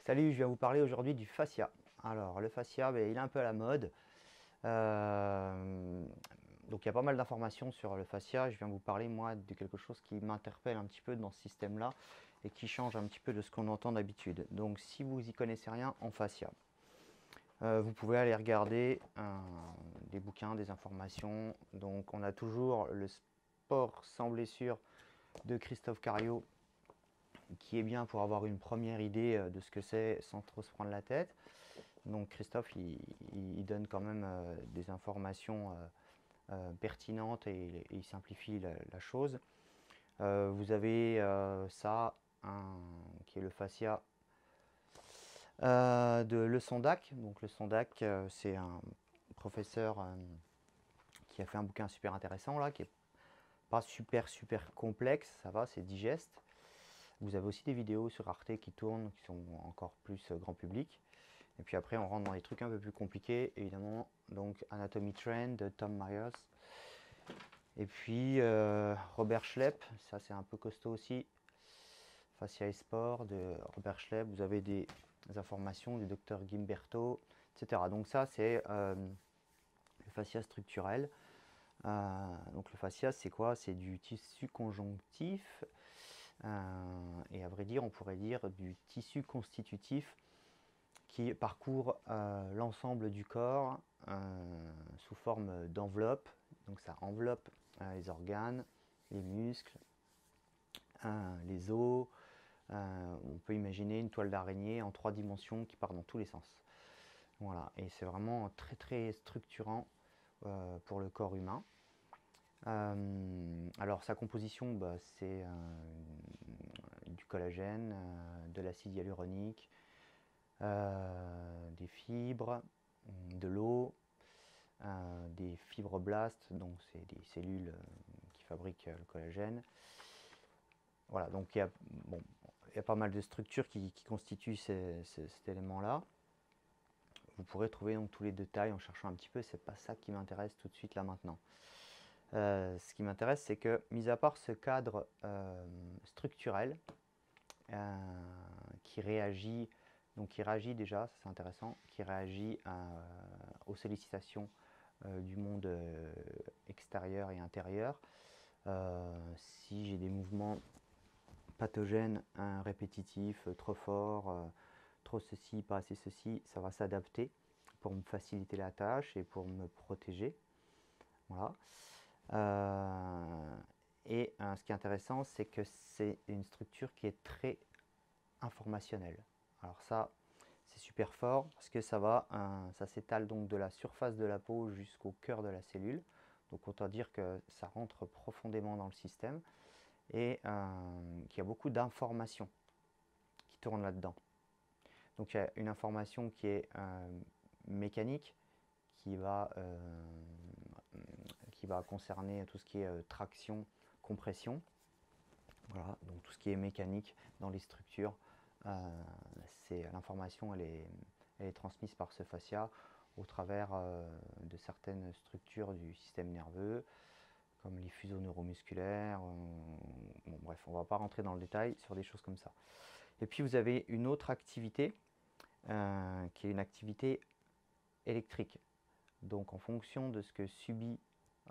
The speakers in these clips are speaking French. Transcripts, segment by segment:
Salut, je viens vous parler aujourd'hui du fascia. Alors, le fascia, ben, il est un peu à la mode. Euh, donc, il y a pas mal d'informations sur le fascia. Je viens vous parler, moi, de quelque chose qui m'interpelle un petit peu dans ce système-là et qui change un petit peu de ce qu'on entend d'habitude. Donc, si vous y connaissez rien en fascia, vous pouvez aller regarder des bouquins, des informations. Donc, on a toujours le sport sans blessure de Christophe Cario qui est bien pour avoir une première idée de ce que c'est sans trop se prendre la tête. Donc Christophe, il donne quand même des informations pertinentes et il simplifie la chose. Vous avez ça, qui est le fascia de Le Sondac. Donc Le Sondac, c'est un professeur qui a fait un bouquin super intéressant là, qui est pas super complexe, ça va, c'est digeste. Vous avez aussi des vidéos sur Arte qui tournent, qui sont encore plus grand public. Et puis après, on rentre dans des trucs un peu plus compliqués, évidemment. Donc Anatomy Trend de Tom Myers. Et puis Robert Schlepp, ça c'est un peu costaud aussi. Fascia et Sport de Robert Schlepp. Vous avez des informations du docteur Gimberto, etc. Donc ça c'est le fascia structurel. Donc le fascia c'est quoi? C'est du tissu conjonctif. Et à vrai dire, on pourrait dire du tissu constitutif qui parcourt l'ensemble du corps sous forme d'enveloppe. Donc ça enveloppe les organes, les muscles, les os. On peut imaginer une toile d'araignée en 3 dimensions qui part dans tous les sens. Voilà, et c'est vraiment très structurant pour le corps humain. Alors sa composition, bah, c'est du collagène, de l'acide hyaluronique, des fibres, de l'eau, des fibroblastes, donc c'est des cellules qui fabriquent le collagène. Voilà, donc bon, il y a pas mal de structures qui constituent cet élément-là. Vous pourrez trouver donc tous les détails en cherchant un petit peu, c'est pas ça qui m'intéresse tout de suite là maintenant. Ce qui m'intéresse, c'est que, mis à part ce cadre structurel qui réagit, donc qui réagit déjà, ça c'est intéressant, qui réagit aux sollicitations du monde extérieur et intérieur. Si j'ai des mouvements pathogènes répétitifs, trop forts, trop ceci, pas assez ceci, ça va s'adapter pour me faciliter la tâche et pour me protéger. Voilà. Ce qui est intéressant, c'est que c'est une structure qui est très informationnelle. Alors ça, c'est super fort parce que ça s'étale donc de la surface de la peau jusqu'au cœur de la cellule. Donc autant dire que ça rentre profondément dans le système et qu'il y a beaucoup d'informations qui tournent là-dedans. Donc il y a une information qui est mécanique, qui va, qui va concerner tout ce qui est traction, compression. Voilà, donc tout ce qui est mécanique dans les structures, l'information, elle est transmise par ce fascia au travers de certaines structures du système nerveux, comme les fuseaux neuromusculaires. Bon, bref, on ne va pas rentrer dans le détail sur des choses comme ça. Et puis vous avez une autre activité qui est une activité électrique. Donc en fonction de ce que subit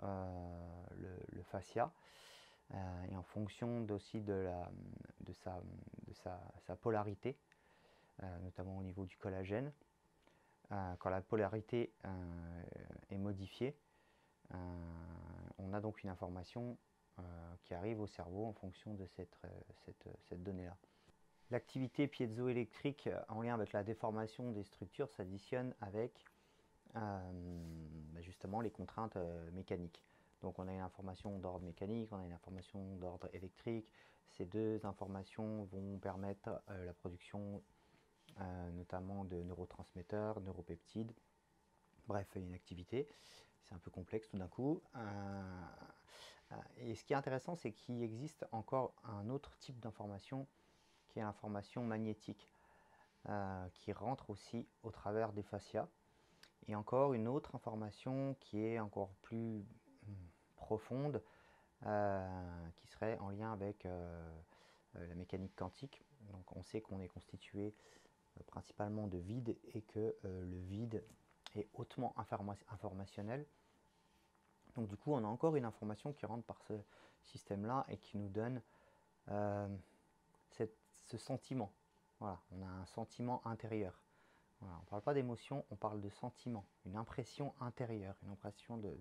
le fascia, et en fonction aussi de sa polarité, notamment au niveau du collagène. Quand la polarité est modifiée, on a donc une information qui arrive au cerveau en fonction de cette donnée-là. L'activité piézoélectrique en lien avec la déformation des structures s'additionne avec justement les contraintes mécaniques. Donc on a une information d'ordre mécanique, on a une information d'ordre électrique. Ces deux informations vont permettre la production notamment de neurotransmetteurs, neuropeptides. Bref, une activité. C'est un peu complexe tout d'un coup. Et ce qui est intéressant, c'est qu'il existe encore un autre type d'information qui est l'information magnétique, qui rentre aussi au travers des fascias. Et encore une autre information qui est encore plus profonde, qui serait en lien avec la mécanique quantique. Donc on sait qu'on est constitué principalement de vide, et que le vide est hautement informationnel. Donc du coup, on a encore une information qui rentre par ce système-là et qui nous donne ce sentiment. Voilà, on a un sentiment intérieur. Voilà, on ne parle pas d'émotion, on parle de sentiment, une impression intérieure, une impression de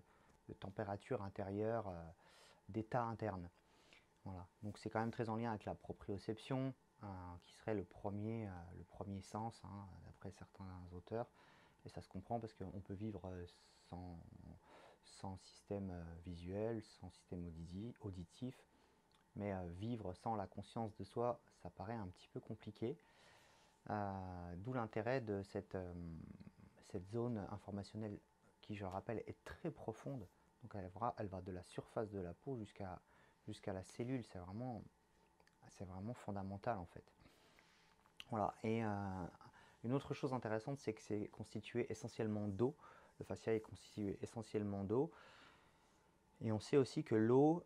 température intérieure, d'état interne. Voilà. Donc c'est quand même très en lien avec la proprioception, qui serait le premier sens, hein, d'après certains auteurs. Et ça se comprend parce qu'on peut vivre sans système visuel, sans système auditif, mais vivre sans la conscience de soi, ça paraît un petit peu compliqué. D'où l'intérêt de cette zone informationnelle qui, je rappelle, est très profonde. Donc elle va de la surface de la peau jusqu'à la cellule. C'est vraiment fondamental en fait. Voilà. Et une autre chose intéressante, c'est que c'est constitué essentiellement d'eau. Le fascia est constitué essentiellement d'eau. Et on sait aussi que l'eau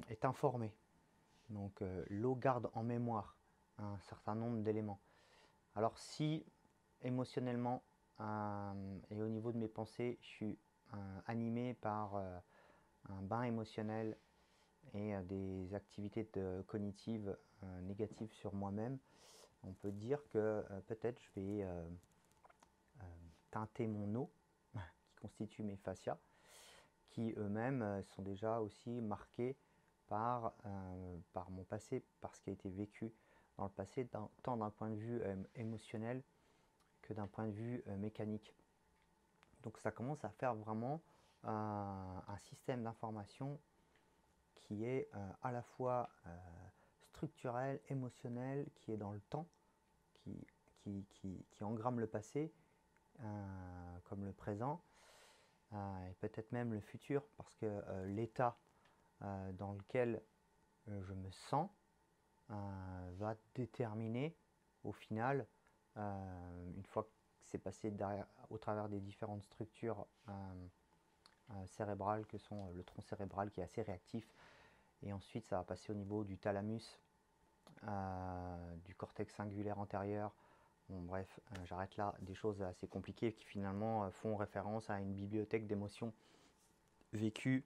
est informée. Donc l'eau garde en mémoire un certain nombre d'éléments. Alors si émotionnellement et au niveau de mes pensées, je suis animé par un bain émotionnel et des activités cognitives négatives sur moi-même, on peut dire que peut-être je vais teinter mon eau qui constitue mes fascias, qui eux-mêmes sont déjà aussi marqués par mon passé, par ce qui a été vécu dans le passé, tant d'un point de vue émotionnel que d'un point de vue mécanique. Donc ça commence à faire vraiment un système d'information qui est à la fois structurel, émotionnel, qui est dans le temps, qui engramme le passé comme le présent, et peut-être même le futur, parce que l'état dans lequel je me sens va déterminer au final, une fois que c'est passé au travers des différentes structures cérébrales que sont le tronc cérébral qui est assez réactif, et ensuite ça va passer au niveau du thalamus, du cortex cingulaire antérieur. Bon, bref, j'arrête là, des choses assez compliquées qui finalement font référence à une bibliothèque d'émotions vécues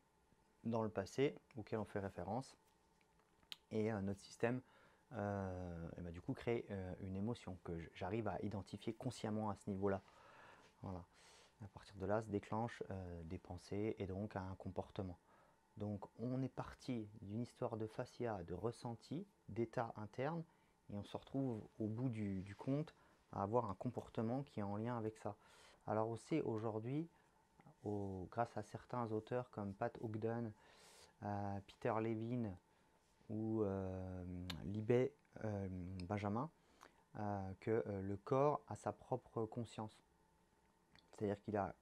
dans le passé, auxquelles on fait référence, et notre système et bah, du coup crée une émotion que j'arrive à identifier consciemment à ce niveau-là. Voilà. À partir de là se déclenchent des pensées et donc un comportement. Donc on est parti d'une histoire de fascia, de ressenti, d'état interne, et on se retrouve au bout du compte à avoir un comportement qui est en lien avec ça. Alors on sait aujourd'hui, grâce à certains auteurs comme Pat Ogden, Peter Levine ou Libet Benjamin, que le corps a sa propre conscience. C'est-à-dire qu'il a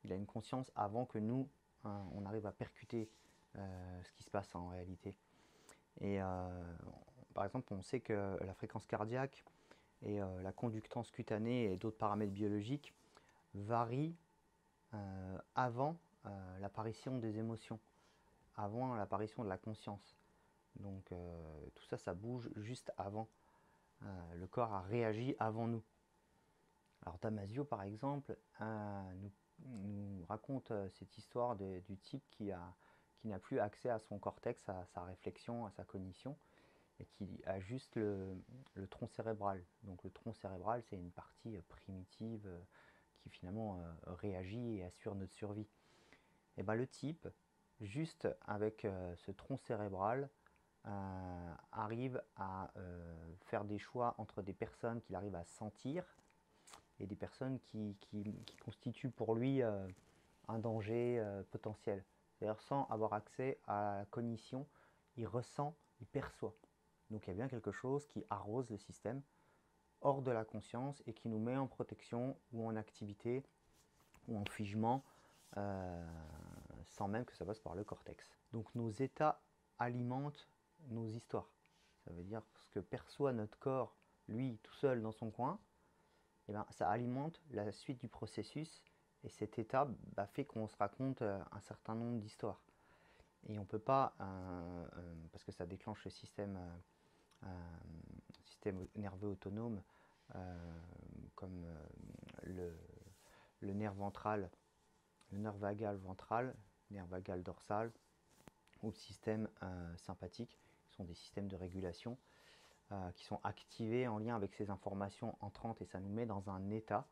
une conscience avant que nous, on arrive à percuter ce qui se passe en réalité. Et par exemple, on sait que la fréquence cardiaque et la conductance cutanée et d'autres paramètres biologiques varient avant l'apparition des émotions, avant l'apparition de la conscience. Donc tout ça, ça bouge juste avant. Le corps a réagi avant nous. Alors Damasio, par exemple, nous raconte cette histoire du type qui n'a plus accès à son cortex, à sa réflexion, à sa cognition, et qui a juste le tronc cérébral. Donc le tronc cérébral, c'est une partie primitive qui finalement réagit et assure notre survie. Et bien le type, juste avec ce tronc cérébral, arrive à faire des choix entre des personnes qu'il arrive à sentir et des personnes qui constituent pour lui un danger potentiel. C'est-à-dire sans avoir accès à la cognition, il ressent, il perçoit. Donc il y a bien quelque chose qui arrose le système hors de la conscience et qui nous met en protection ou en activité ou en figement sans même que ça passe par le cortex. Donc nos états alimentent nos histoires. Ça veut dire ce que perçoit notre corps, lui, tout seul dans son coin, et ben, ça alimente la suite du processus, et cet état fait qu'on se raconte un certain nombre d'histoires. Et on ne peut pas, parce que ça déclenche le système nerveux autonome, comme le nerf ventral, le nerf vagal ventral, nerf vagal dorsal, ou le système sympathique, qui sont des systèmes de régulation qui sont activés en lien avec ces informations entrantes, et ça nous met dans un état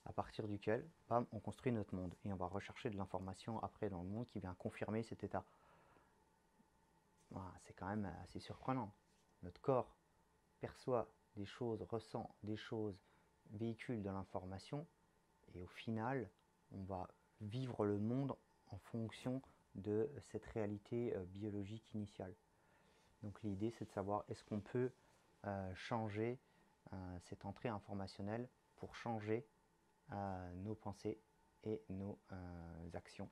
à partir duquel, bam, on construit notre monde et on va rechercher de l'information après dans le monde qui vient confirmer cet état. Voilà, c'est quand même assez surprenant. Notre corps perçoit des choses, ressent des choses, véhicule de l'information, et au final, on va vivre le monde en fonction de cette réalité biologique initiale. Donc l'idée, c'est de savoir est-ce qu'on peut changer cette entrée informationnelle pour changer nos pensées et nos actions.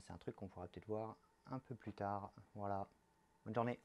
C'est un truc qu'on pourra peut-être voir un peu plus tard. Voilà, bonne journée.